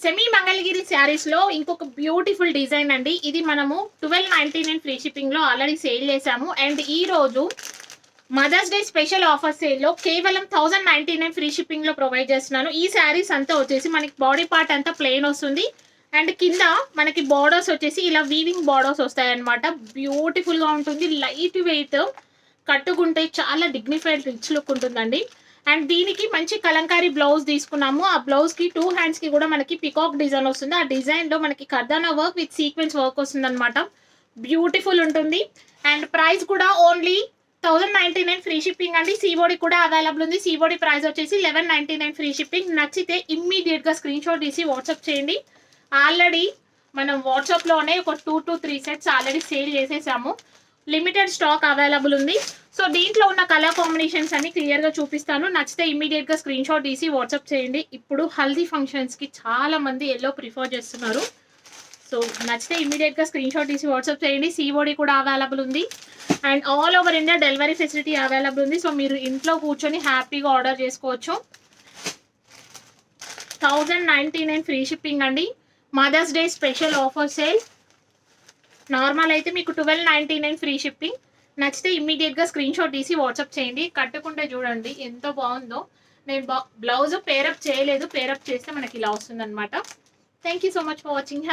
Semi Mangalagiri saris లో ఇంకొక beautiful design అండి. ఇది మనము 1299 ఫ్రీ షిప్పింగ్ లో ఆల్రెడీ సేల్ చేసాము. అండ్ ఈ రోజు mother's day special offer sale లో కేవలం 1099 ఫ్రీ షిప్పింగ్ లో ప్రొవైడ్ చేస్తున్నాను. ఈ శారీస్ అంతా వచ్చేసి మనకి బాడీ పార్ట్ అంతా ప్లెయిన్ వస్తుంది. అండ్ కింద మనకి బార్డర్స్ వచ్చేసి ఇలా వీవింగ్ బార్డర్స్ వస్తాయి అనమాట. బ్యూటిఫుల్ గా ఉంటుంది, లైట్ వెయిట్, కట్టుకుంటే చాలా డిగ్నిఫైడ్ రిచ్ లుక్ ఉంటుందండి. అండ్ దీనికి మంచి కలంకారీ బ్లౌజ్ తీసుకున్నాము. ఆ బ్లౌజ్ కి 2 హ్యాండ్స్ కి కూడా మనకి పికాక్ డిజైన్ వస్తుంది. ఆ డిజైన్ లో మనకి కర్దానా వర్క్ విత్ సీక్వెన్స్ వర్క్ వస్తుంది అనమాట. బ్యూటిఫుల్ ఉంటుంది. అండ్ ప్రైస్ కూడా ఓన్లీ 1099 ఫ్రీ షిప్పింగ్ అండి. సిఓడి కూడా అవైలబుల్ ఉంది. సిఓడి ప్రైస్ వచ్చేసి 1199 ఫ్రీ షిప్పింగ్. నచ్చితే ఇమ్మీడియట్ గా స్క్రీన్ షాట్ తీసి వాట్సాప్ చేయండి. ఆల్రెడీ మనం వాట్సాప్ లోనే ఒక 2 to 3 సెట్స్ ఆల్రెడీ సేల్ చేసేసాము. లిమిటెడ్ స్టాక్ అవైలబుల్ ఉంది. సో దీంట్లో ఉన్న కలర్ కాంబినేషన్స్ అన్ని క్లియర్ గా చూపిస్తాను. నచ్చితే ఇమీడియట్ గా స్క్రీన్ షాట్ తీసి వాట్సాప్ చేయండి. ఇప్పుడు హల్దీ ఫంక్షన్స్ కి చాలా మంది ఎల్లో ప్రిఫర్ చేస్తున్నారు. సో నచ్చితే ఇమీడియట్ గా స్క్రీన్ షాట్ తీసి వాట్సాప్ చేయండి. సిఓడి కూడా అవైలబుల్ ఉంది. And all over India delivery facility available ఉంది. సో మీరు ఇంట్లో కూర్చొని హ్యాపీగా ఆర్డర్ చేసుకోవచ్చు. 1099 ఫ్రీ షిప్పింగ్ అండి. Mother's day special offer sale. Normal అయితే మీకు 1299 ఫ్రీ షిప్పింగ్. నచ్చితే ఇమ్మీడియట్ గా స్క్రీన్ షాట్ తీసి వాట్సాప్ చేయండి. కట్టుకుంటే చూడండి ఎంత బాగుందో. నేను బ్లౌజ్ పేరప్ చేయలేదు, పేరప్ చేస్తే మనకి ఇలా వస్తుంది అనమాట. Thank you so much for watching.